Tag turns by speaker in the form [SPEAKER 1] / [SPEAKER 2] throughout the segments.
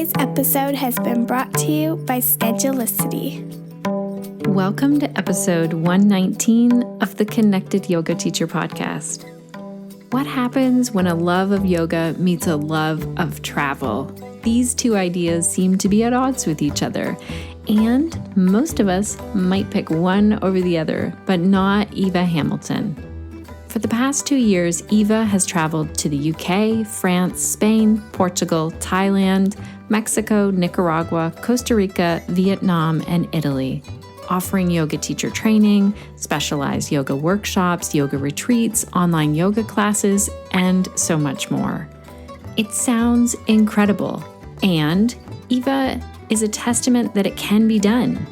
[SPEAKER 1] Today's episode has been brought to you by Schedulicity.
[SPEAKER 2] Welcome to episode 119 of the Connected Yoga Teacher podcast. What happens when a love of yoga meets a love of travel? These two ideas seem to be at odds with each other, and most of us might pick one over the other, but not Eva Hamilton. For the past 2 years, Eva has traveled to the UK, France, Spain, Portugal, Thailand, Mexico, Nicaragua, Costa Rica, Vietnam, and Italy, offering yoga teacher training, specialized yoga workshops, yoga retreats, online yoga classes, and so much more. It sounds incredible, and Eva is a testament that it can be done.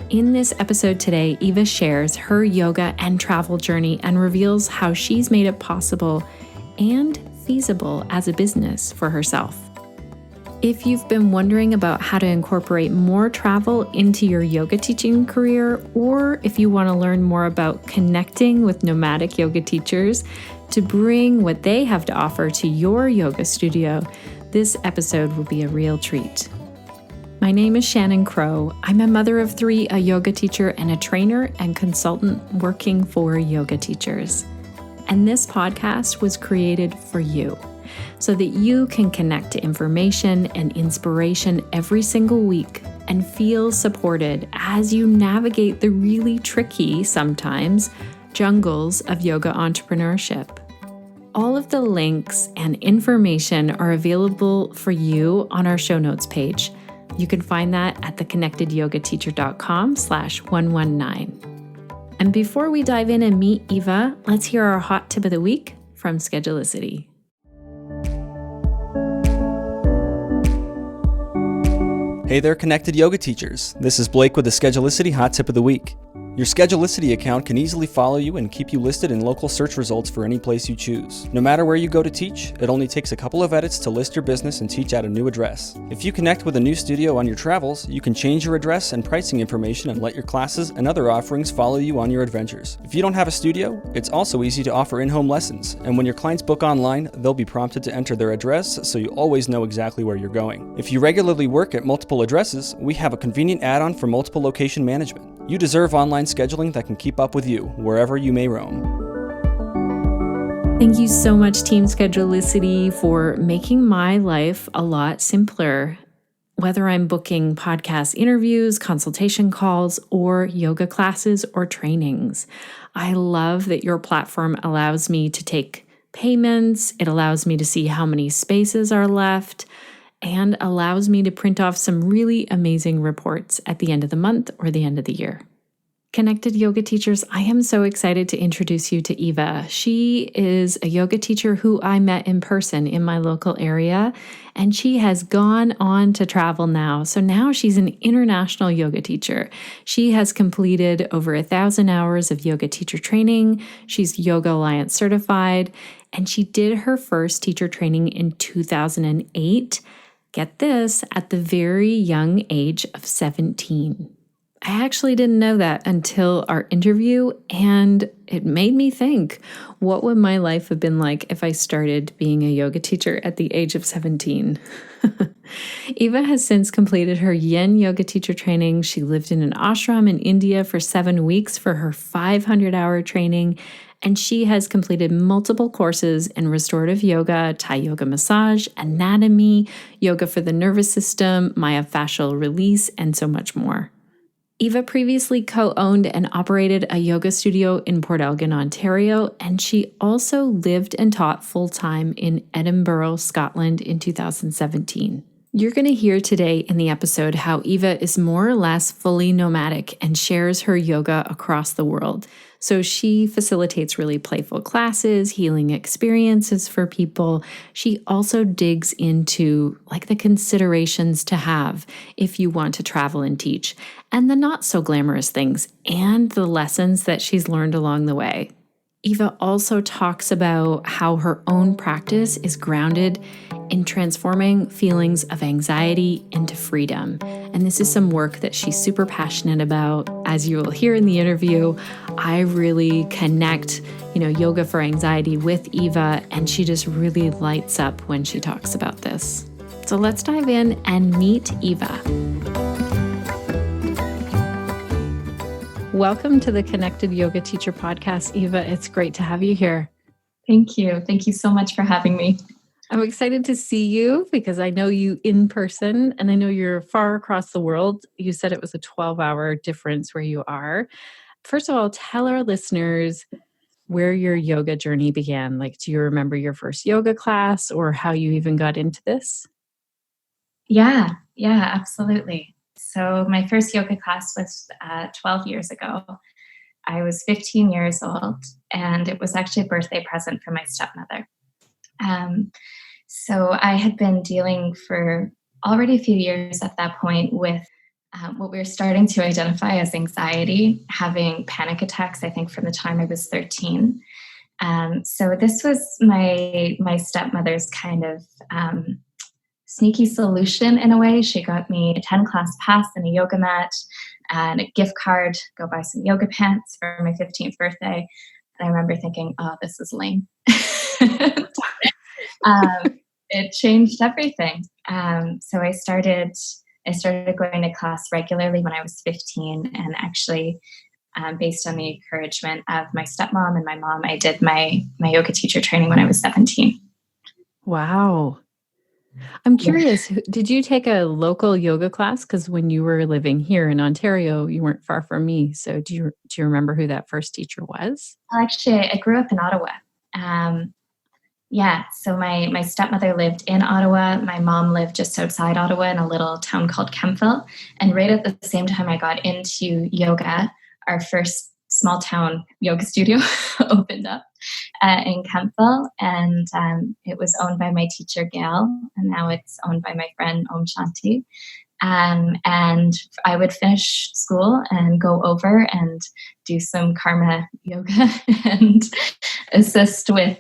[SPEAKER 2] In this episode today, Eva shares her yoga and travel journey and reveals how she's made it possible and feasible as a business for herself. If you've been wondering about how to incorporate more travel into your yoga teaching career, or if you want to learn more about connecting with nomadic yoga teachers to bring what they have to offer to your yoga studio, this episode will be a real treat. My name is Shannon Crow. I'm a mother of 3, a yoga teacher, and a trainer and consultant working for yoga teachers. And this podcast was created for you, so that you can connect to information and inspiration every single week and feel supported as you navigate the really tricky, sometimes, jungles of yoga entrepreneurship. All of the links and information are available for you on our show notes page. You can find that at theconnectedyogateacher.com/119. And before we dive in and meet Eva, let's hear our hot tip of the week from Schedulicity.
[SPEAKER 3] Hey there, Connected Yoga Teachers. This is Blake with the Schedulicity Hot Tip of the Week. Your Schedulicity account can easily follow you and keep you listed in local search results for any place you choose. No matter where you go to teach, it only takes a couple of edits to list your business and teach at a new address. If you connect with a new studio on your travels, you can change your address and pricing information and let your classes and other offerings follow you on your adventures. If you don't have a studio, it's also easy to offer in-home lessons, and when your clients book online, they'll be prompted to enter their address so you always know exactly where you're going. If you regularly work at multiple addresses, we have a convenient add-on for multiple location management. You deserve online scheduling that can keep up with you wherever you may roam.
[SPEAKER 2] Thank you so much, Team Schedulicity, for making my life a lot simpler. Whether I'm booking podcast interviews, consultation calls, or yoga classes or trainings, I love that your platform allows me to take payments. It allows me to see how many spaces are left, and allows me to print off some really amazing reports at the end of the month or the end of the year. Connected Yoga Teachers, I am so excited to introduce you to Eva. She is a yoga teacher who I met in person in my local area, and she has gone on to travel now. So now she's an international yoga teacher. She has completed over 1,000 hours of yoga teacher training. She's Yoga Alliance certified, and she did her first teacher training in 2008. Get this, at the very young age of 17. I actually didn't know that until our interview, and it made me think, what would my life have been like if I started being a yoga teacher at the age of 17? Eva has since completed her Yin yoga teacher training. She lived in an ashram in India for 7 weeks for her 500-hour training, and she has completed multiple courses in restorative yoga, Thai yoga massage, anatomy, yoga for the nervous system, myofascial release, and so much more. Eva previously co-owned and operated a yoga studio in Port Elgin, Ontario, and she also lived and taught full-time in Edinburgh, Scotland in 2017. You're going to hear today in the episode how Eva is more or less fully nomadic and shares her yoga across the world. So she facilitates really playful classes, healing experiences for people. She also digs into the considerations to have if you want to travel and teach, and the not so glamorous things and the lessons that she's learned along the way. Eva also talks about how her own practice is grounded in transforming feelings of anxiety into freedom. And this is some work that she's super passionate about. As you will hear in the interview, I really connect, yoga for anxiety with Eva, and she just really lights up when she talks about this. So let's dive in and meet Eva. Welcome to the Connected Yoga Teacher Podcast, Eva. It's great to have you here.
[SPEAKER 4] Thank you. Thank you so much for having me.
[SPEAKER 2] I'm excited to see you because I know you in person and I know you're far across the world. You said it was a 12-hour difference where you are. First of all, tell our listeners where your yoga journey began. Like, do you remember your first yoga class or how you even got into this?
[SPEAKER 4] Yeah, absolutely. So my first yoga class was 12 years ago. I was 15 years old, and it was actually a birthday present from my stepmother. So I had been dealing for already a few years at that point with what we were starting to identify as anxiety, having panic attacks, I think, from the time I was 13. So this was my stepmother's kind of sneaky solution in a way. She got me a 10-class pass and a yoga mat and a gift card, go buy some yoga pants for my 15th birthday. And I remember thinking, oh, this is lame. It changed everything. So I started going to class regularly when I was 15, and actually, based on the encouragement of my stepmom and my mom, I did my yoga teacher training when I was 17.
[SPEAKER 2] Wow. I'm curious, did you take a local yoga class? Because when you were living here in Ontario, you weren't far from me. So do you remember who that first teacher was?
[SPEAKER 4] Well, actually, I grew up in Ottawa. So my stepmother lived in Ottawa. My mom lived just outside Ottawa in a little town called Kemptville. And right at the same time I got into yoga, our first small town yoga studio opened up in Kemptville. And it was owned by my teacher, Gail. And now it's owned by my friend, Om Shanti. And I would finish school and go over and do some karma yoga and assist with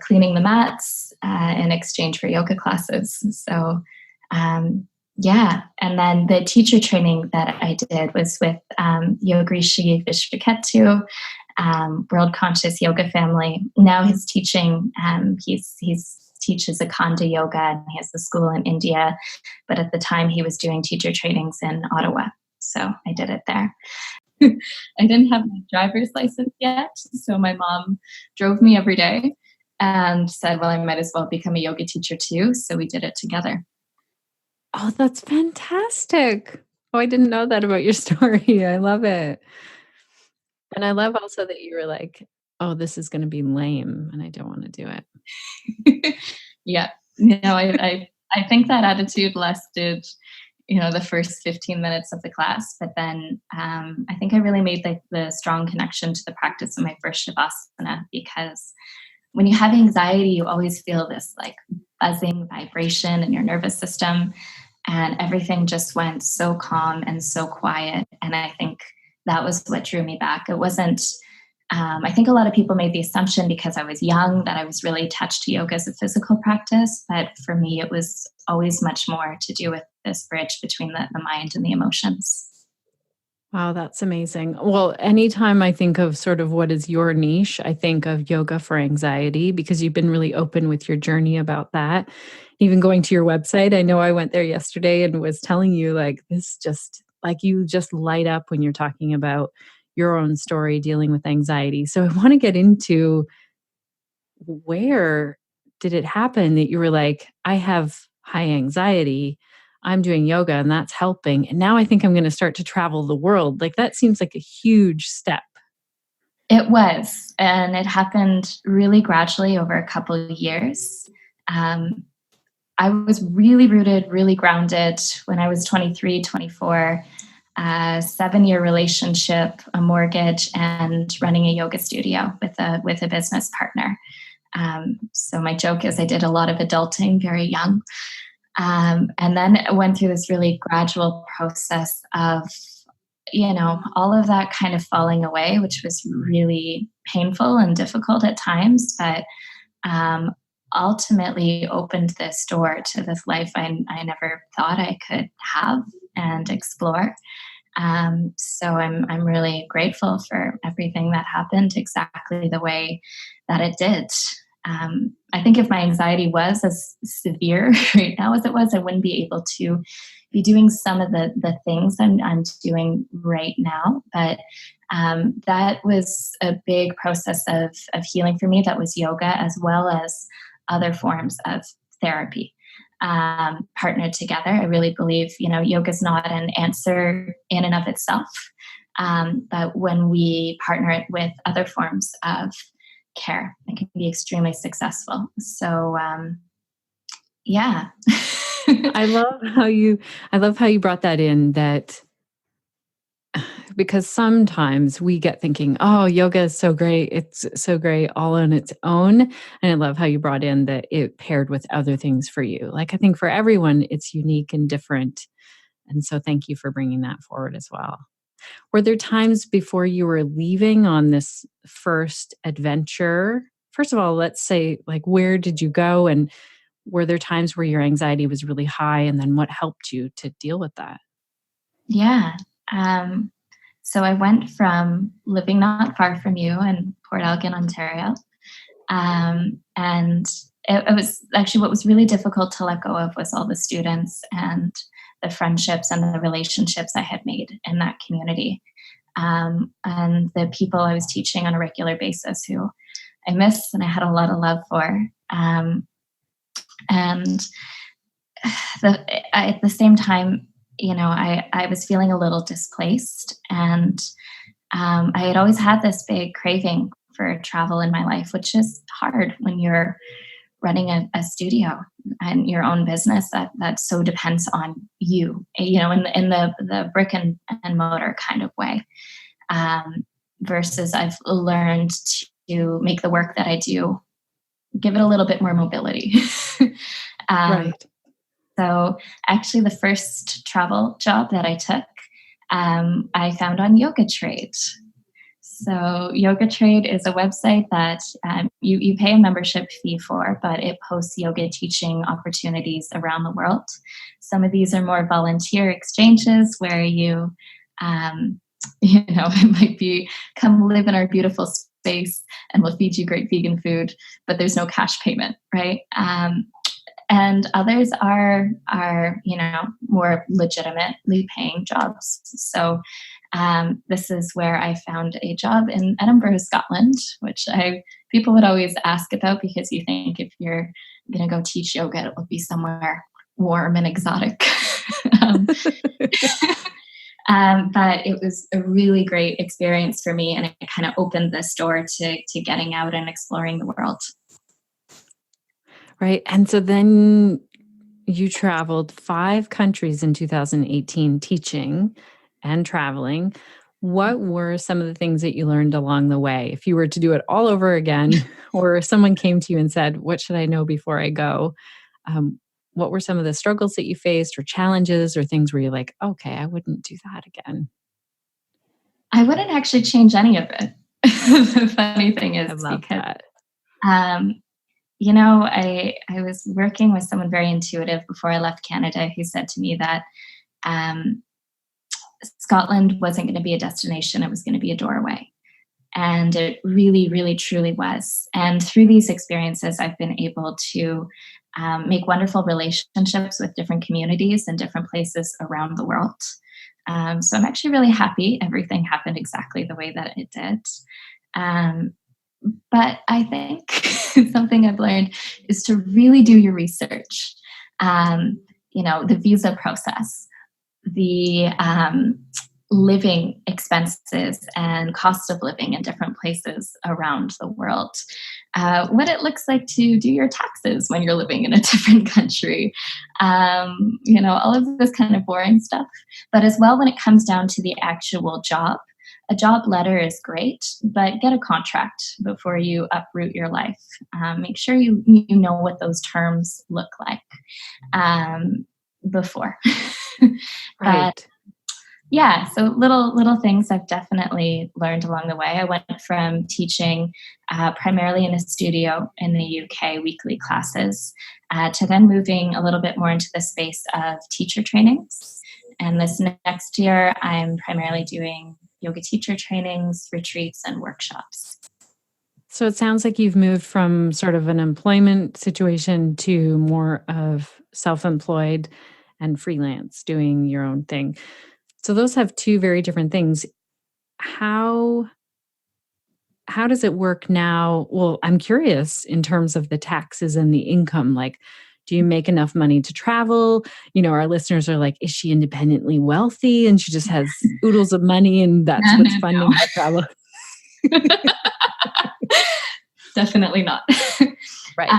[SPEAKER 4] cleaning the mats in exchange for yoga classes. So, and then the teacher training that I did was with Yogrishi Vishvaketu, World Conscious Yoga Family. Now he's teaching, he's teaches Akanda Yoga, and he has the school in India. But at the time, he was doing teacher trainings in Ottawa. So I did it there. I didn't have my driver's license yet, so my mom drove me every day and said, well, I might as well become a yoga teacher too. So we did it together.
[SPEAKER 2] Oh, that's fantastic. Oh, I didn't know that about your story. I love it. And I love also that you were like, oh, this is going to be lame and I don't want to do it.
[SPEAKER 4] Yeah. No, I think that attitude lasted, the first 15 minutes of the class. But then I think I really made the strong connection to the practice of my first Shavasana, because when you have anxiety, you always feel this like buzzing vibration in your nervous system, and everything just went so calm and so quiet. And I think that was what drew me back. It wasn't, I think a lot of people made the assumption because I was young that I was really attached to yoga as a physical practice. But for me, it was always much more to do with this bridge between the mind and the emotions.
[SPEAKER 2] Wow, that's amazing. Well, anytime I think of sort of what is your niche, I think of yoga for anxiety, because you've been really open with your journey about that. Even going to your website, I know I went there yesterday and was telling you like this, just like you just light up when you're talking about your own story dealing with anxiety. So I want to get into, where did it happen that you were like, I have high anxiety, I'm doing yoga and that's helping, and now I think I'm going to start to travel the world. Like, that seems like a huge step.
[SPEAKER 4] It was, and it happened really gradually over a couple of years. I was really rooted, really grounded when I was 23, 24, a 7-year relationship, a mortgage, and running a yoga studio with a business partner. So my joke is I did a lot of adulting very young. And then I went through this really gradual process of, all of that kind of falling away, which was really painful and difficult at times, but ultimately opened this door to this life I never thought I could have and explore. So I'm really grateful for everything that happened exactly the way that it did. I think if my anxiety was as severe right now as it was, I wouldn't be able to be doing some of the things I'm doing right now. But that was a big process of healing for me. That was yoga as well as other forms of therapy partnered together. I really believe, yoga is not an answer in and of itself. But when we partner it with other forms of care, it can be extremely successful. So, yeah.
[SPEAKER 2] I love how you brought that in, that because sometimes we get thinking, oh, yoga is so great. It's so great all on its own. And I love how you brought in that it paired with other things for you. Like, I think for everyone, it's unique and different. And so thank you for bringing that forward as well. Were there times before you were leaving on this first adventure? First of all, let's say, like, where did you go? And were there times where your anxiety was really high? And then what helped you to deal with that?
[SPEAKER 4] Yeah. So I went from living not far from you in Port Elgin, Ontario. And it was actually what was really difficult to let go of was all the students and the friendships and the relationships I had made in that community. And the people I was teaching on a regular basis who I missed and I had a lot of love for. And at the same time, I was feeling a little displaced, and I had always had this big craving for travel in my life, which is hard when you're running a studio and your own business that so depends on you, in the brick and mortar kind of way. Versus I've learned to make the work that I do, give it a little bit more mobility.
[SPEAKER 2] Right.
[SPEAKER 4] So actually the first travel job that I took, I found on Yoga Trade. So Yoga Trade is a website that you pay a membership fee for, but it posts yoga teaching opportunities around the world. Some of these are more volunteer exchanges where you, it might be come live in our beautiful space and we'll feed you great vegan food, but there's no cash payment, right? And others are more legitimately paying jobs. So this is where I found a job in Edinburgh, Scotland, which people would always ask about, because you think if you're going to go teach yoga, it will be somewhere warm and exotic. But it was a really great experience for me, and it kind of opened this door to getting out and exploring the world.
[SPEAKER 2] Right. And so then you traveled 5 countries in 2018 teaching and traveling. What were some of the things that you learned along the way? If you were to do it all over again, or someone came to you and said, what should I know before I go? What were some of the struggles that you faced, or challenges, or things where you're like, okay, I wouldn't do that again?
[SPEAKER 4] I wouldn't actually change any of it. The funny thing is,
[SPEAKER 2] I love that.
[SPEAKER 4] I was working with someone very intuitive before I left Canada who said to me that Scotland wasn't going to be a destination, it was going to be a doorway. And it really, really, truly was. And through these experiences, I've been able to make wonderful relationships with different communities and different places around the world. So I'm actually really happy everything happened exactly the way that it did. But I think something I've learned is to really do your research. The visa process, the living expenses and cost of living in different places around the world, what it looks like to do your taxes when you're living in a different country, all of this kind of boring stuff. But as well, when it comes down to the actual job, a job letter is great, but get a contract before you uproot your life. Make sure you know what those terms look like before.
[SPEAKER 2] Right.
[SPEAKER 4] But yeah, so little things I've definitely learned along the way. I went from teaching primarily in a studio in the UK, weekly classes, to then moving a little bit more into the space of teacher trainings. And this next year, I'm primarily doing yoga teacher trainings, retreats, and workshops.
[SPEAKER 2] So it sounds like you've moved from sort of an employment situation to more of self-employed and freelance, doing your own thing. So those have two very different things. How how does it work now? Well, I'm curious in terms of the taxes and the income. Like, do you make enough money to travel? Our listeners are like, is she independently wealthy and she just has oodles of money and that's what's funding her travel?
[SPEAKER 4] Definitely not.
[SPEAKER 2] Right.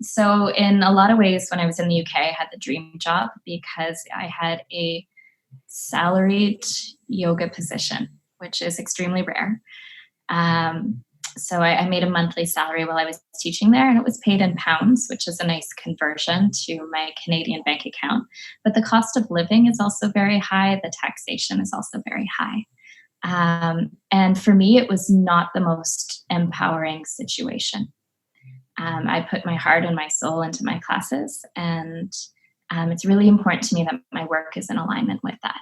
[SPEAKER 4] So in a lot of ways, when I was in the UK, I had the dream job because I had a salaried yoga position, which is extremely rare. So I made a monthly salary while I was teaching there, and it was paid in pounds, which is a nice conversion to my Canadian bank account. But the cost of living is also very high. The taxation is also very high. And for me, it was not the most empowering situation. I put my heart and my soul into my classes, and it's really important to me that my work is in alignment with that.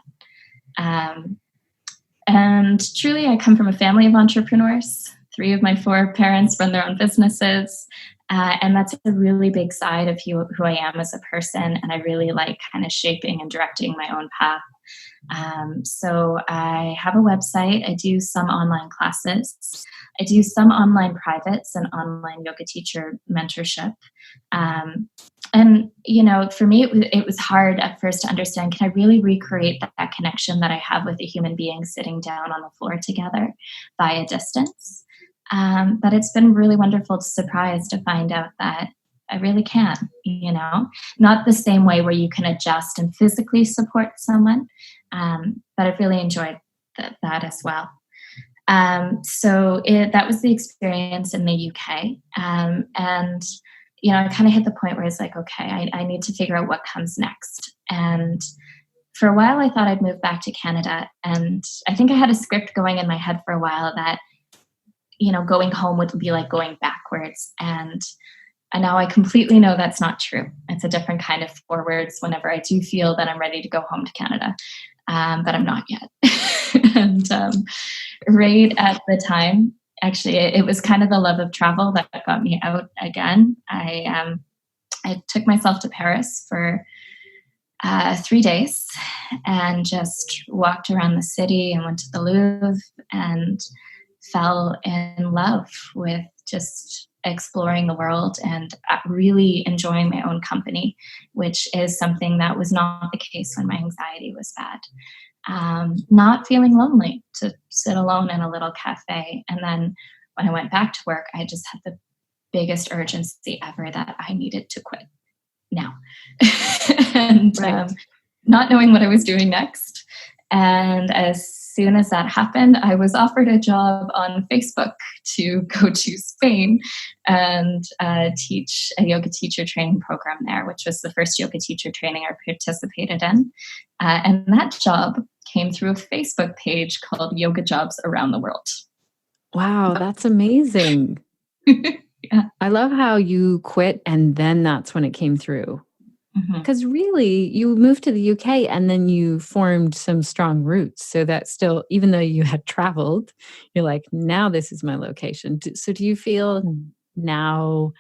[SPEAKER 4] And truly, I come from a family of entrepreneurs. 3 of my 4 parents run their own businesses. And that's a really big side of who I am as a person. And I really like kind of shaping and directing my own path. So I have a website. I do some online classes. I do some online privates and online yoga teacher mentorship. And, for me, it was hard at first to understand, can I really recreate that connection that I have with a human being sitting down on the floor together via distance? But it's been really wonderful surprise to find out that I really can, not the same way where you can adjust and physically support someone. But I've really enjoyed that as well. So that was the experience in the UK. And, I kind of hit the point where it's like, okay, I need to figure out what comes next. And for a while, I thought I'd move back to Canada. And I think I had a script going in my head for a while that, going home would be like going backwards. And now I completely know that's not true. It's a different kind of forwards whenever I do feel that I'm ready to go home to Canada. But I'm not yet. And right at the time, actually, it was kind of the love of travel that got me out again. I took myself to Paris for 3 days and just walked around the city and went to the Louvre and fell in love with just exploring the world and really enjoying my own company, which is something that was not the case when my anxiety was bad. Not feeling lonely to sit alone in a little cafe. And then when I went back to work, I just had the biggest urgency ever that I needed to quit now. And
[SPEAKER 2] Right.
[SPEAKER 4] Not knowing what I was doing next. And as soon as that happened, I was offered a job on Facebook to go to Spain and teach a yoga teacher training program there, which was the first yoga teacher training I participated in. And that job came through a Facebook page called Yoga Jobs Around the World.
[SPEAKER 2] Wow, that's amazing.
[SPEAKER 4] Yeah.
[SPEAKER 2] I love how you quit and then that's when it came through. Because really, you moved to the UK and then you formed some strong roots. So that still, even though you had traveled, you're like, now this is my location. So do you feel now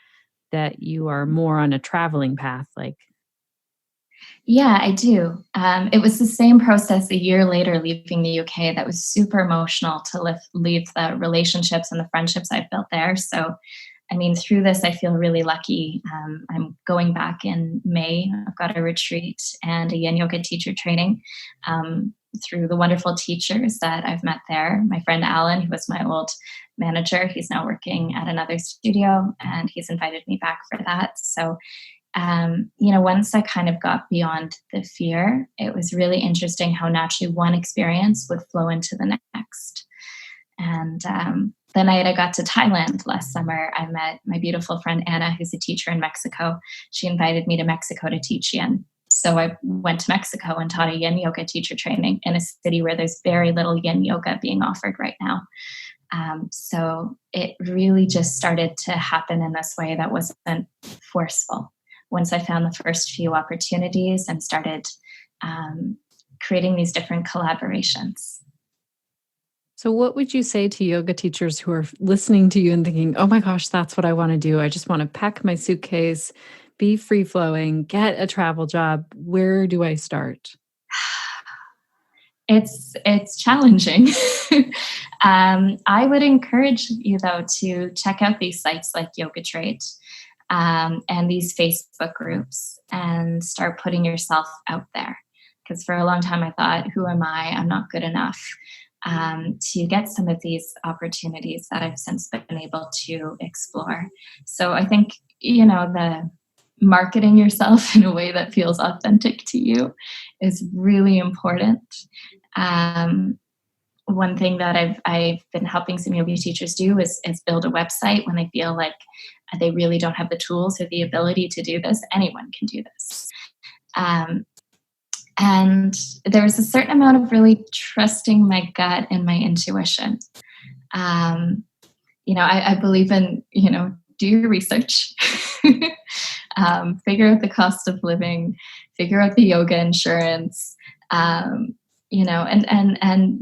[SPEAKER 2] that you are more on a traveling path? Like,
[SPEAKER 4] Yeah, I do. It was the same process a year later leaving the UK that was super emotional to leave the relationships and the friendships I built there. So through this, I feel really lucky. I'm going back in May. I've got a retreat and a yin yoga teacher training through the wonderful teachers that I've met there. My friend Alan, who was my old manager, he's now working at another studio and he's invited me back for that. So, once I kind of got beyond the fear, it was really interesting how naturally one experience would flow into the next. And the night I got to Thailand last summer, I met my beautiful friend Anna, who's a teacher in Mexico. She invited me to Mexico to teach yin. So I went to Mexico and taught a yin yoga teacher training in a city where there's very little yin yoga being offered right now. So it really just started to happen in this way that wasn't forceful. Once I found the first few opportunities and started creating these different collaborations.
[SPEAKER 2] So what would you say to yoga teachers who are listening to you and thinking, oh my gosh, that's what I want to do. I just want to pack my suitcase, be free flowing, get a travel job. Where do I start?
[SPEAKER 4] It's challenging. I would encourage you though to check out these sites like Yoga Trade, and these Facebook groups, and start putting yourself out there. Because for a long time I thought, who am I? I'm not good enough to get some of these opportunities that I've since been able to explore. So I think, the marketing yourself in a way that feels authentic to you is really important. One thing that I've been helping some yoga teachers do is build a website when they feel like they really don't have the tools or the ability to do this. Anyone can do this. And there's a certain amount of really trusting my gut and my intuition. I believe in, do your research, figure out the cost of living, figure out the yoga insurance, and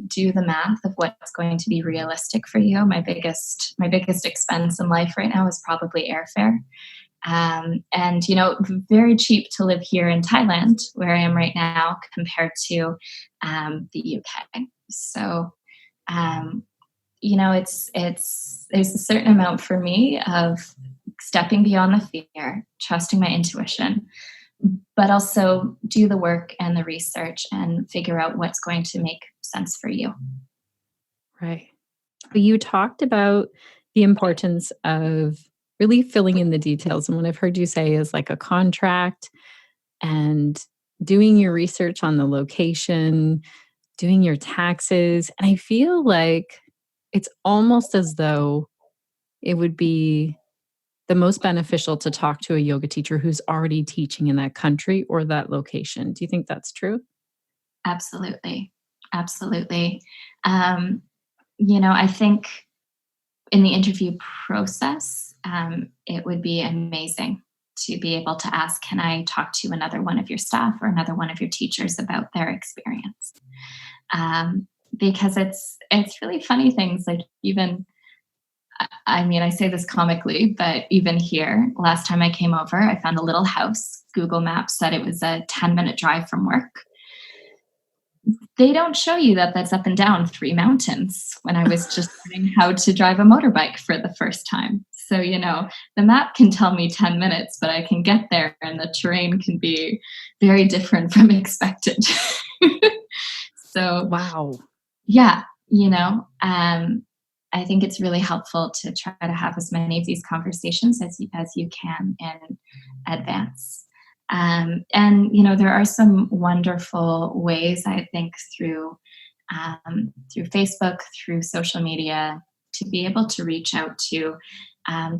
[SPEAKER 4] do the math of what's going to be realistic for you. My biggest expense in life right now is probably airfare. Very cheap to live here in Thailand, where I am right now, compared to the UK. So, there's a certain amount for me of stepping beyond the fear, trusting my intuition, but also do the work and the research and figure out what's going to make sense for you.
[SPEAKER 2] Right. You talked about the importance of really filling in the details. And what I've heard you say is like a contract and doing your research on the location, doing your taxes. And I feel like it's almost as though it would be the most beneficial to talk to a yoga teacher who's already teaching in that country or that location. Do you think that's true?
[SPEAKER 4] Absolutely. Absolutely. I think in the interview process, it would be amazing to be able to ask, can I talk to another one of your staff or another one of your teachers about their experience? Because it's really funny things, like even, I say this comically, but even here, last time I came over, I found a little house. Google Maps said it was a 10-minute drive from work. They don't show you that that's up and down 3 mountains when I was just learning how to drive a motorbike for the first time. So, the map can tell me 10 minutes, but I can get there and the terrain can be very different from expected. So,
[SPEAKER 2] wow.
[SPEAKER 4] Yeah, I think it's really helpful to try to have as many of these conversations as you can in advance. There are some wonderful ways, I think, through Facebook, through social media, to be able to reach out to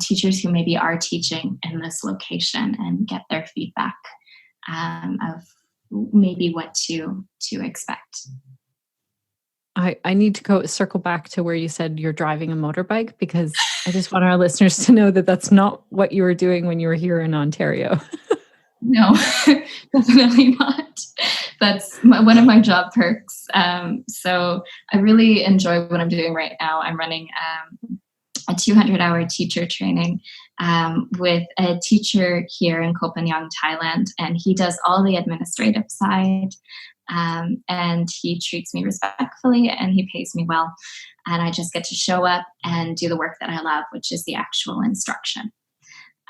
[SPEAKER 4] teachers who maybe are teaching in this location and get their feedback of maybe what to expect.
[SPEAKER 2] I need to circle back to where you said you're driving a motorbike, because I just want our listeners to know that that's not what you were doing when you were here in Ontario.
[SPEAKER 4] No, definitely not. That's one of my job perks. So I really enjoy what I'm doing right now. I'm running a 200-hour teacher training with a teacher here in Koh Phangan, Thailand, and he does all the administrative side. And he treats me respectfully and he pays me well. And I just get to show up and do the work that I love, which is the actual instruction.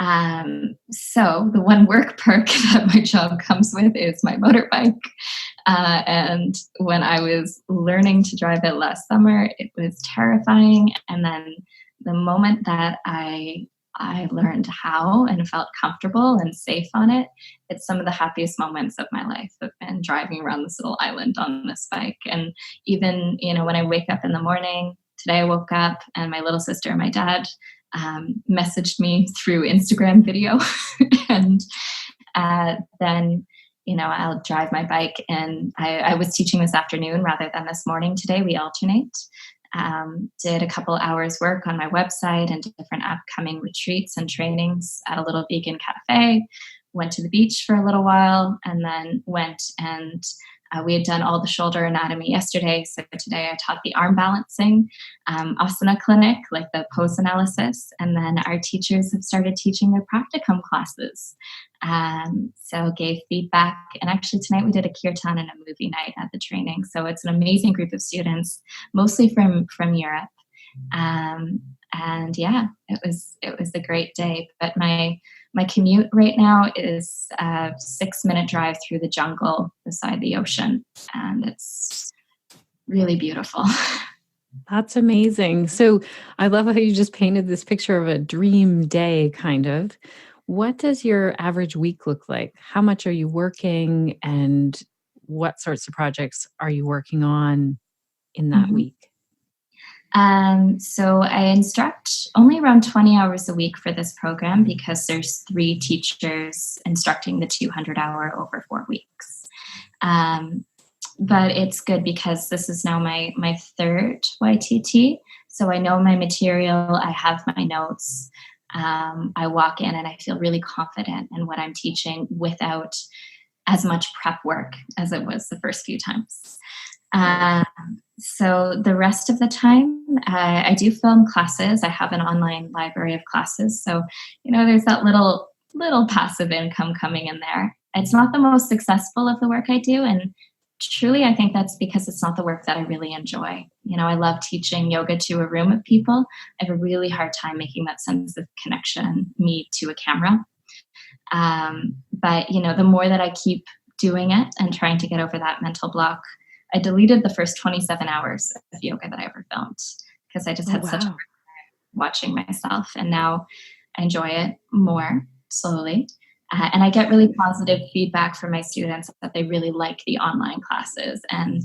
[SPEAKER 4] So the one work perk that my job comes with is my motorbike. And when I was learning to drive it last summer, it was terrifying. And then the moment that I learned how and felt comfortable and safe on it, it's some of the happiest moments of my life. I've been driving around this little island on this bike. And even, when I wake up in the morning, today I woke up and my little sister and my dad messaged me through Instagram video. And then, I'll drive my bike, and I was teaching this afternoon rather than this morning today. We alternate. Did a couple hours work on my website and different upcoming retreats and trainings at a little vegan cafe, went to the beach for a little while, and then went and We had done all the shoulder anatomy yesterday. So today I taught the arm balancing, asana clinic, like the pose analysis. And then our teachers have started teaching their practicum classes. So gave feedback. And actually tonight we did a kirtan and a movie night at the training. So it's an amazing group of students, mostly from Europe. And yeah, it was a great day. But my commute right now is a 6-minute drive through the jungle beside the ocean, and it's really beautiful.
[SPEAKER 2] That's amazing. So I love how you just painted this picture of a dream day, kind of. What does your average week look like? How much are you working, and what sorts of projects are you working on in that week?
[SPEAKER 4] So I instruct only around 20 hours a week for this program because there's 3 teachers instructing the 200-hour over 4 weeks. But it's good because this is now my 3rd YTT. So I know my material, I have my notes. I walk in and I feel really confident in what I'm teaching without as much prep work as it was the first few times. So the rest of the time, I do film classes. I have an online library of classes. So, there's that little passive income coming in there. It's not the most successful of the work I do. And truly, I think that's because it's not the work that I really enjoy. I love teaching yoga to a room of people. I have a really hard time making that sense of connection, me to a camera. But, the more that I keep doing it and trying to get over that mental block, I deleted the first 27 hours of yoga that I ever filmed because I just had such a hard time watching myself. And now I enjoy it more slowly. And I get really positive feedback from my students that they really like the online classes. And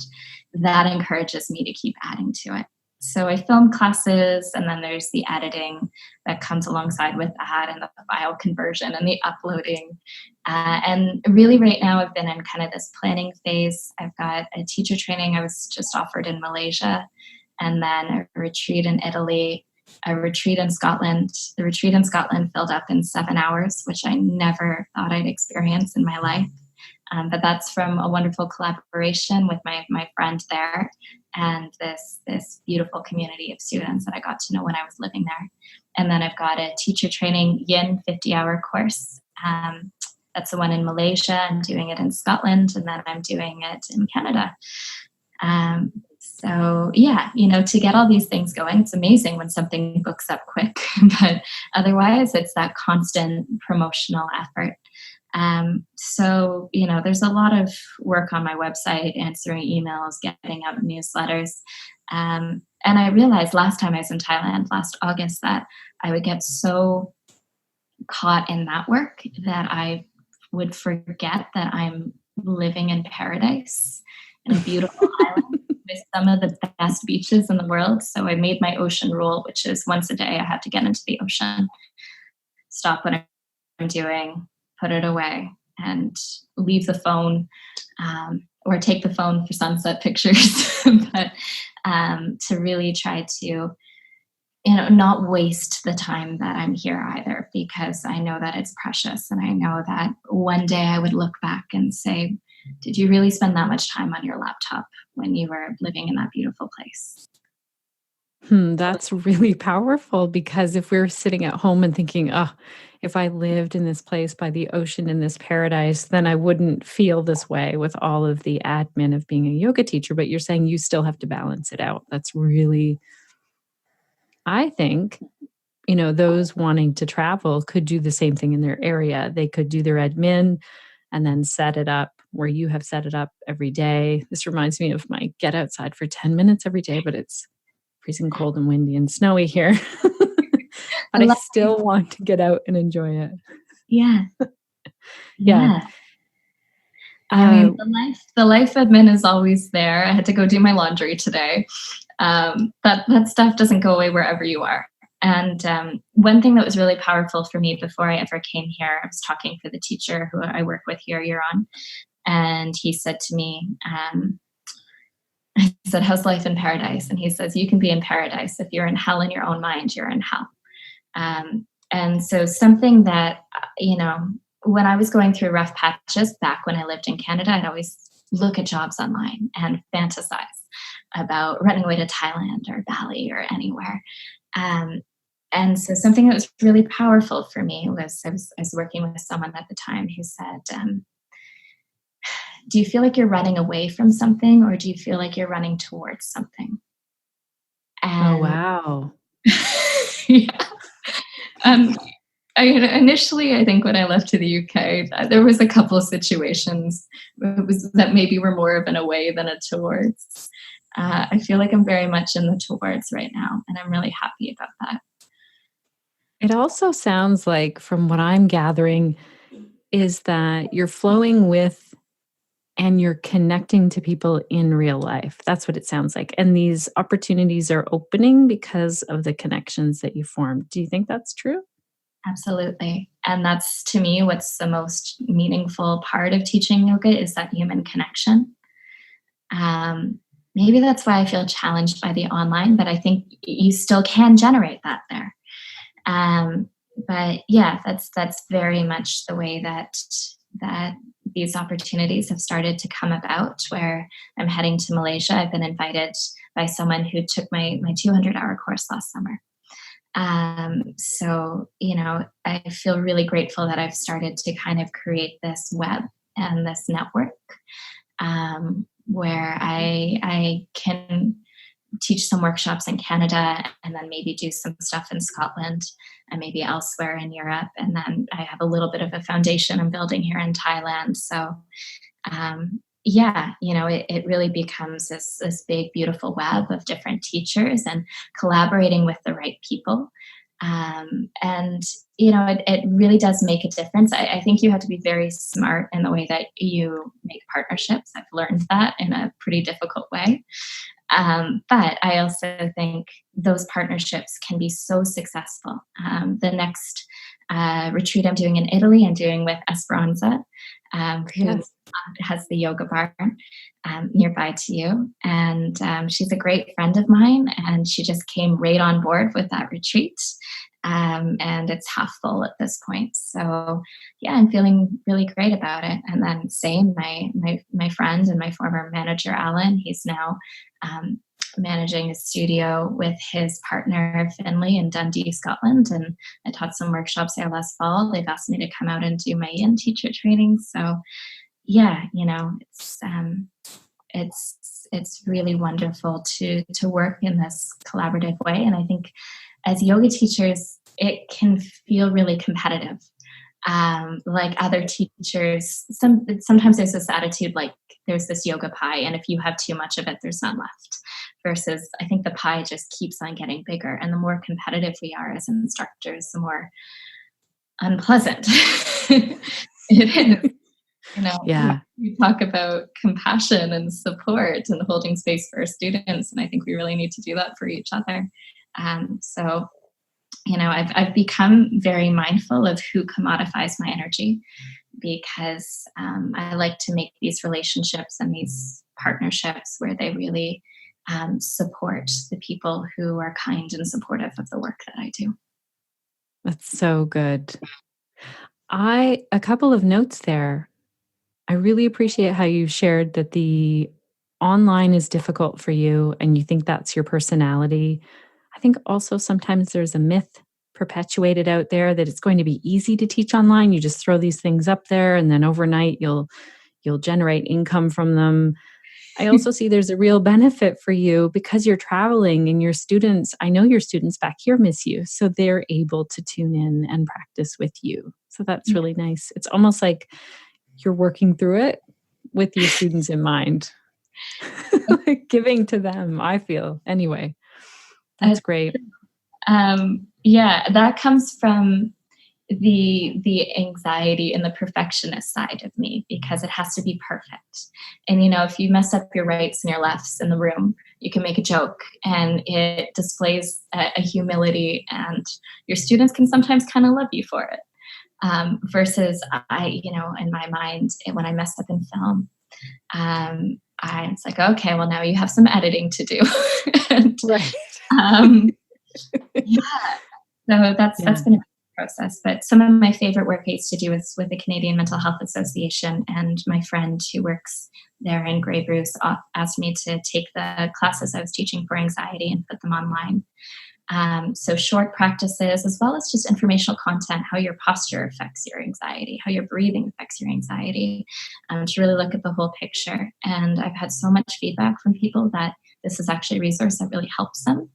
[SPEAKER 4] that encourages me to keep adding to it. So I film classes, and then there's the editing that comes alongside with that, and the file conversion and the uploading. And really right now I've been in kind of this planning phase. I've got a teacher training I was just offered in Malaysia, and then a retreat in Italy, a retreat in Scotland. The retreat in Scotland filled up in 7 hours, which I never thought I'd experience in my life. But that's from a wonderful collaboration with my friend there and this beautiful community of students that I got to know when I was living there. And then I've got a teacher training yin 50-hour course. That's the one in Malaysia. I'm doing it in Scotland, and then I'm doing it in Canada. So yeah, to get all these things going, it's amazing when something books up quick, but otherwise it's that constant promotional effort. So, there's a lot of work on my website, answering emails, getting out newsletters. And I realized last time I was in Thailand, last August, that I would get so caught in that work that I would forget that I'm living in paradise in a beautiful island with some of the best beaches in the world. So I made my ocean rule, which is once a day I have to get into the ocean, stop what I'm doing, put it away, and leave the phone, or take the phone for sunset pictures, but to really try to, not waste the time that I'm here either, because I know that it's precious, and I know that one day I would look back and say, did you really spend that much time on your laptop when you were living in that beautiful place?
[SPEAKER 2] That's really powerful, because if we're sitting at home and thinking, oh, if I lived in this place by the ocean in this paradise, then I wouldn't feel this way with all of the admin of being a yoga teacher. But you're saying you still have to balance it out. That's really, I think, those wanting to travel could do the same thing in their area. They could do their admin and then set it up where you have set it up every day. This reminds me of my get outside for 10 minutes every day, but it's freezing cold and windy and snowy here. But I still want to get out and enjoy it.
[SPEAKER 4] Yeah.
[SPEAKER 2] Yeah.
[SPEAKER 4] I mean, the life admin is always there. I had to go do my laundry today. That stuff doesn't go away wherever you are. And one thing that was really powerful for me before I ever came here, I was talking to the teacher who I work with here, Yaron, and he said to me, I said, how's life in paradise? And he says, you can be in paradise. If you're in hell in your own mind, you're in hell. And so something that, when I was going through rough patches back when I lived in Canada, I'd always look at jobs online and fantasize about running away to Thailand or Bali or anywhere. And so something that was really powerful for me was I was working with someone at the time who said, do you feel like you're running away from something, or do you feel like you're running towards something?
[SPEAKER 2] Oh,
[SPEAKER 4] And
[SPEAKER 2] wow.
[SPEAKER 4] yeah. Initially, I think when I left to the UK, there was a couple of situations that maybe were more of an away than a towards. I feel like I'm very much in the towards right now, and I'm really happy about that.
[SPEAKER 2] It also sounds like, from what I'm gathering, is that you're flowing with and you're connecting to people in real life. That's what it sounds like. And these opportunities are opening because of the connections that you formed. Do you think that's true?
[SPEAKER 4] Absolutely. And that's, to me, what's the most meaningful part of teaching yoga is that human connection. Maybe that's why I feel challenged by the online, but I think you still can generate that there. But yeah, that's very much the way that these opportunities have started to come about, where I'm heading to Malaysia. I've been invited by someone who took my 200-hour course last summer. So, I feel really grateful that I've started to kind of create this web and this network, where I can teach some workshops in Canada, and then maybe do some stuff in Scotland and maybe elsewhere in Europe. And then I have a little bit of a foundation I'm building here in Thailand. So, it really becomes this big, beautiful web of different teachers and collaborating with the right people. It really does make a difference. I think you have to be very smart in the way that you make partnerships. I've learned that in a pretty difficult way. But I also think those partnerships can be so successful. The next retreat I'm doing in Italy, I'm doing with Esperanza, who has the yoga bar nearby to you. And she's a great friend of mine, and she just came right on board with that retreat. And it's half full at this point. So yeah, I'm feeling really great about it. And then same, my friend and my former manager, Alan, he's now managing a studio with his partner, Finley, in Dundee, Scotland. And I taught some workshops there last fall. They've asked me to come out and do my yin teacher training. So yeah, it's really wonderful to work in this collaborative way. And I think as yoga teachers, it can feel really competitive. Like other teachers, sometimes there's this attitude like there's this yoga pie, and if you have too much of it, there's none left. Versus, I think the pie just keeps on getting bigger, and the more competitive we are as instructors, the more unpleasant it is.
[SPEAKER 2] Yeah.
[SPEAKER 4] We talk about compassion and support and holding space for our students, and I think we really need to do that for each other. So, I've become very mindful of who commodifies my energy, because I like to make these relationships and these partnerships where they really support the people who are kind and supportive of the work that I do.
[SPEAKER 2] That's so good. A couple of notes there. I really appreciate how you shared that the online is difficult for you and you think that's your personality. I think also sometimes there's a myth perpetuated out there that it's going to be easy to teach online. You just throw these things up there and then overnight you'll generate income from them. I also see there's a real benefit for you because you're traveling and your students, I know your students back here miss you, so they're able to tune in and practice with you. So that's really nice. It's almost like you're working through it with your students in mind. Like giving to them, I feel. Anyway, that's great.
[SPEAKER 4] Yeah, that comes from the anxiety and the perfectionist side of me, because it has to be perfect. And if you mess up your rights and your lefts in the room, you can make a joke and it displays a humility, and your students can sometimes kind of love you for it. Versus in my mind, when I messed up in film, it's like, okay, well, now you have some editing to do. And,
[SPEAKER 2] right.
[SPEAKER 4] yeah. So that's been a process. But some of my favorite work I used to do was with the Canadian Mental Health Association, and my friend who works there in Grey Bruce asked me to take the classes I was teaching for anxiety and put them online. So short practices, as well as just informational content, how your posture affects your anxiety, how your breathing affects your anxiety, to really look at the whole picture. And I've had so much feedback from people that this is actually a resource that really helps them.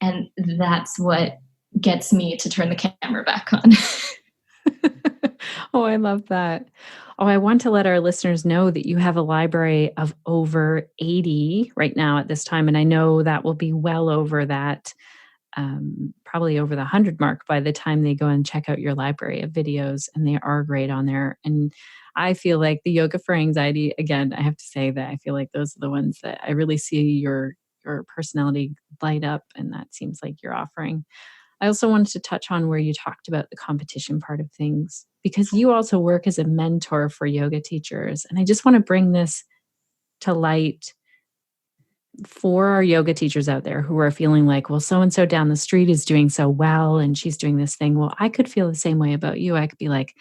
[SPEAKER 4] And that's what gets me to turn the camera back on.
[SPEAKER 2] Oh, I love that. Oh, I want to let our listeners know that you have a library of over 80 right now at this time. And I know that will be well over that, probably over the 100 mark by the time they go and check out your library of videos. And they are great on there. And I feel like the yoga for anxiety, again, I have to say that I feel like those are the ones that I really see your personality light up. And that seems like you're offering. I also wanted to touch on where you talked about the competition part of things, because you also work as a mentor for yoga teachers. And I just want to bring this to light for our yoga teachers out there who are feeling like, well, so-and-so down the street is doing so well and she's doing this thing. Well, I could feel the same way about you. I could be like,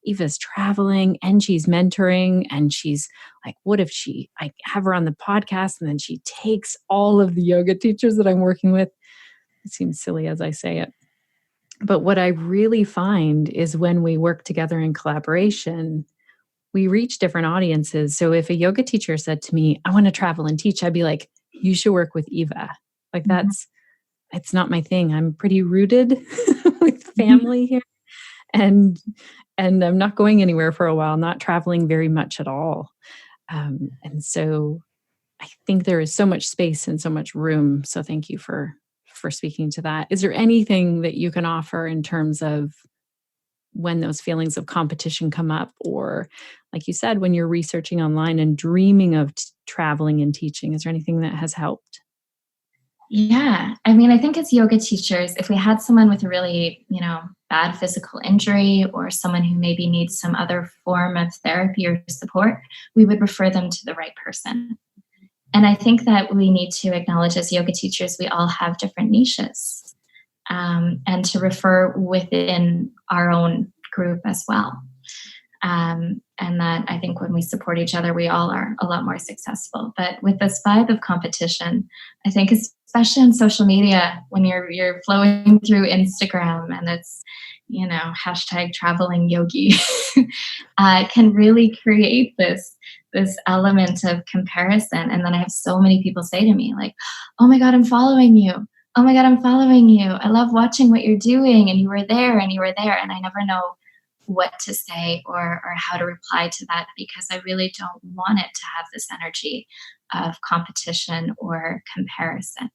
[SPEAKER 2] Eva's traveling and she's mentoring, and she's like, what if I have her on the podcast and then she takes all of the yoga teachers that I'm working with? It seems silly as I say it. But what I really find is when we work together in collaboration, we reach different audiences. So if a yoga teacher said to me, I want to travel and teach, I'd be like, you should work with Eva. Like it's not my thing. I'm pretty rooted with family here. And I'm not going anywhere for a while, not traveling very much at all. And so I think there is so much space and so much room. So thank you for speaking to that. Is there anything that you can offer in terms of when those feelings of competition come up, or like you said, when you're researching online and dreaming of traveling and teaching, is there anything that has helped?
[SPEAKER 4] Yeah. I mean, I think as yoga teachers, if we had someone with a really, bad physical injury, or someone who maybe needs some other form of therapy or support, we would refer them to the right person. And I think that we need to acknowledge as yoga teachers, we all have different niches, and to refer within our own group as well. And that I think when we support each other, we all are a lot more successful. But with this vibe of competition, I think especially on social media, when you're flowing through Instagram and it's, hashtag traveling yogi, can really create this element of comparison. And then I have so many people say to me like, oh my God, I'm following you. Oh my God, I'm following you. I love watching what you're doing. And you were there and you were there. And I never know what to say or how to reply to that, because I really don't want it to have this energy of competition or comparison.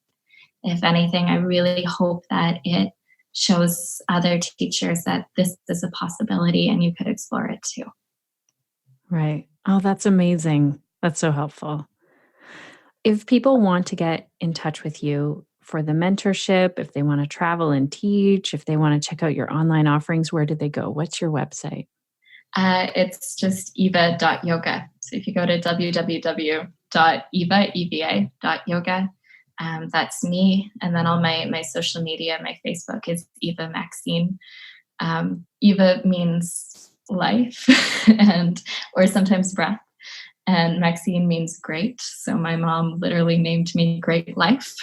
[SPEAKER 4] If anything, I really hope that it shows other teachers that this is a possibility and you could explore it too.
[SPEAKER 2] Right. Oh, that's amazing. That's so helpful. If people want to get in touch with you for the mentorship, if they want to travel and teach, if they want to check out your online offerings, where do they go? What's your website?
[SPEAKER 4] It's just eva.yoga. So if you go to www.eva.yoga, that's me. And then all my social media, my Facebook is Eva Maxine. Eva means life or sometimes breath. And Maxine means great. So my mom literally named me Great Life.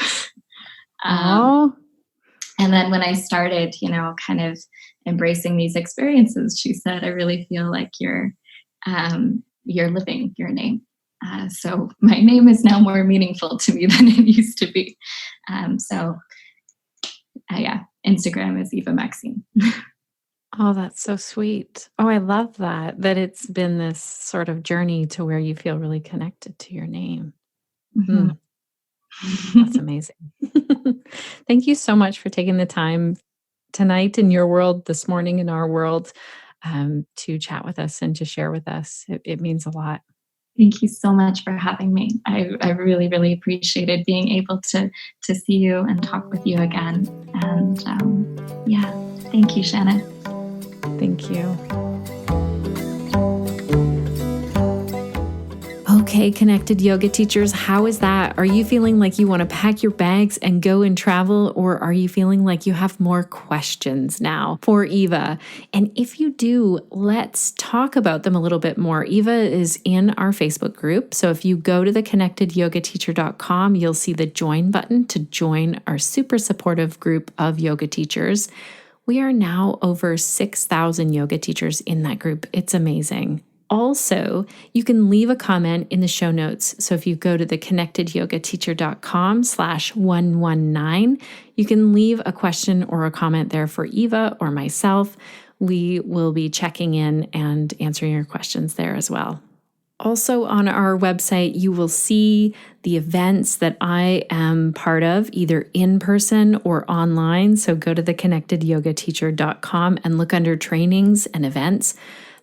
[SPEAKER 4] And then when I started, kind of embracing these experiences, she said, I really feel like you're living your name. So my name is now more meaningful to me than it used to be. Instagram is Eva Maxine.
[SPEAKER 2] Oh, that's so sweet. Oh, I love that it's been this sort of journey to where you feel really connected to your name.
[SPEAKER 4] Mm-hmm.
[SPEAKER 2] That's amazing. Thank you so much for taking the time tonight in your world, this morning in our world, to chat with us and to share with us. It means a lot.
[SPEAKER 4] Thank you so much for having me. I really, really appreciated being able to see you and talk with you again. And thank you, Shannon.
[SPEAKER 2] Thank you. Okay, connected yoga teachers, how is that? Are you feeling like you want to pack your bags and go and travel, or are you feeling like you have more questions now for Eva? And if you do, let's talk about them a little bit more. Eva is in our Facebook group, so if you go to theconnectedyogateacher.com, you'll see the join button to join our super supportive group of yoga teachers. We are now over 6,000 yoga teachers in that group. It's amazing. Also, you can leave a comment in the show notes. So if you go to theconnectedyogateacher.com/119, you can leave a question or a comment there for Eva or myself. We will be checking in and answering your questions there as well. Also on our website, you will see the events that I am part of, either in person or online. So go to theconnectedyogateacher.com and look under trainings and events.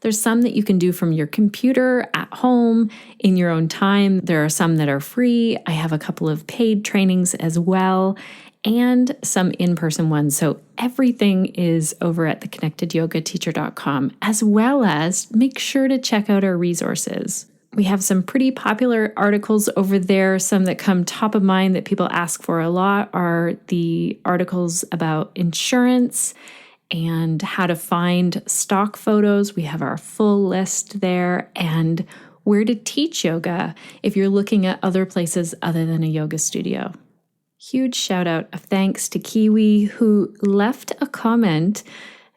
[SPEAKER 2] There's some that you can do from your computer at home in your own time. There are some that are free. I have a couple of paid trainings as well, and some in-person ones. So everything is over at theconnectedyogateacher.com, as well as make sure to check out our resources. We have some pretty popular articles over there. Some that come top of mind that people ask for a lot are the articles about insurance and how to find stock photos. We have our full list there, and where to teach yoga if you're looking at other places other than a yoga studio. Huge shout out of thanks to Kiwi, who left a comment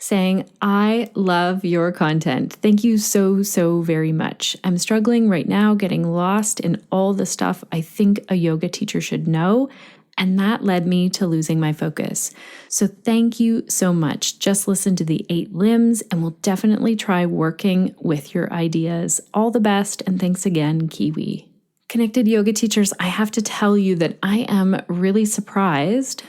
[SPEAKER 2] saying, "I love your content. Thank you so very much. I'm struggling right now getting lost in all the stuff I think a yoga teacher should know, and that led me to losing my focus. So thank you so much. Just listen to the 8 limbs and we'll definitely try working with your ideas. All the best, and thanks again, Kiwi." Connected yoga teachers, I have to tell you that I am really surprised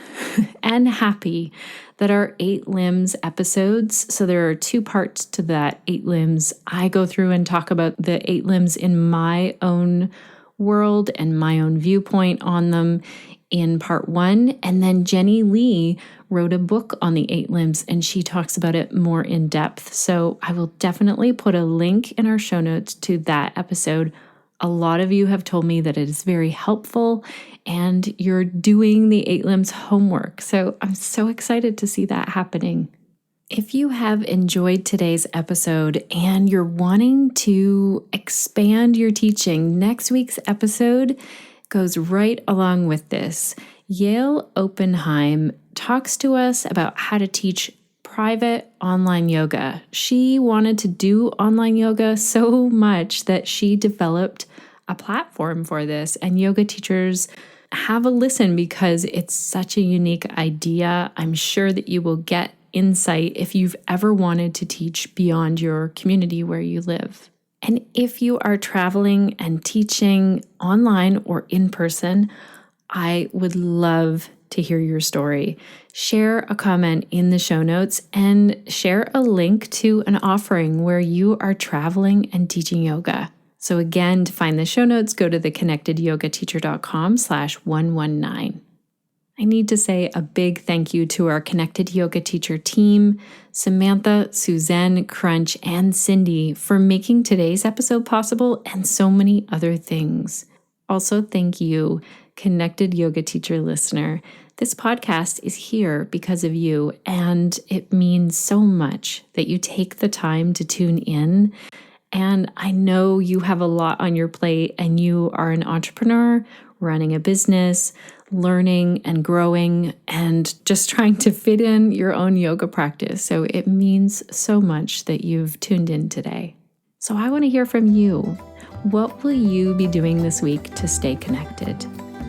[SPEAKER 2] and happy that our 8 limbs episodes, so there are 2 parts to that 8 limbs. I go through and talk about the 8 limbs in my own world and my own viewpoint on them in part 1. And then Jenny Lee wrote a book on the 8 limbs and she talks about it more in depth. So I will definitely put a link in our show notes to that episode. A lot of you have told me that it is very helpful and you're doing the 8 limbs homework. So I'm so excited to see that happening. If you have enjoyed today's episode and you're wanting to expand your teaching, next week's episode goes right along with this. Yael Oppenheim talks to us about how to teach private online yoga. She wanted to do online yoga so much that she developed a platform for this, and yoga teachers have a listen because it's such a unique idea. I'm sure that you will get insight if you've ever wanted to teach beyond your community where you live. And if you are traveling and teaching online or in person, I would love to hear your story. Share a comment in the show notes and share a link to an offering where you are traveling and teaching yoga. So again, to find the show notes, go to theconnectedyogateacher.com/119. I need to say a big thank you to our Connected Yoga Teacher team, Samantha, Suzanne, Crunch, and Cindy for making today's episode possible and so many other things. Also, thank you, Connected Yoga Teacher listener. This podcast is here because of you, and it means so much that you take the time to tune in. And I know you have a lot on your plate and you are an entrepreneur running a business, learning and growing, and just trying to fit in your own yoga practice. So it means so much that you've tuned in today. So I want to hear from you. What will you be doing this week to stay connected?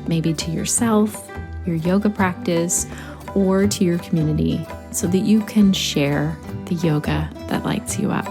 [SPEAKER 2] Maybe to yourself, your yoga practice, or to your community so that you can share the yoga that lights you up.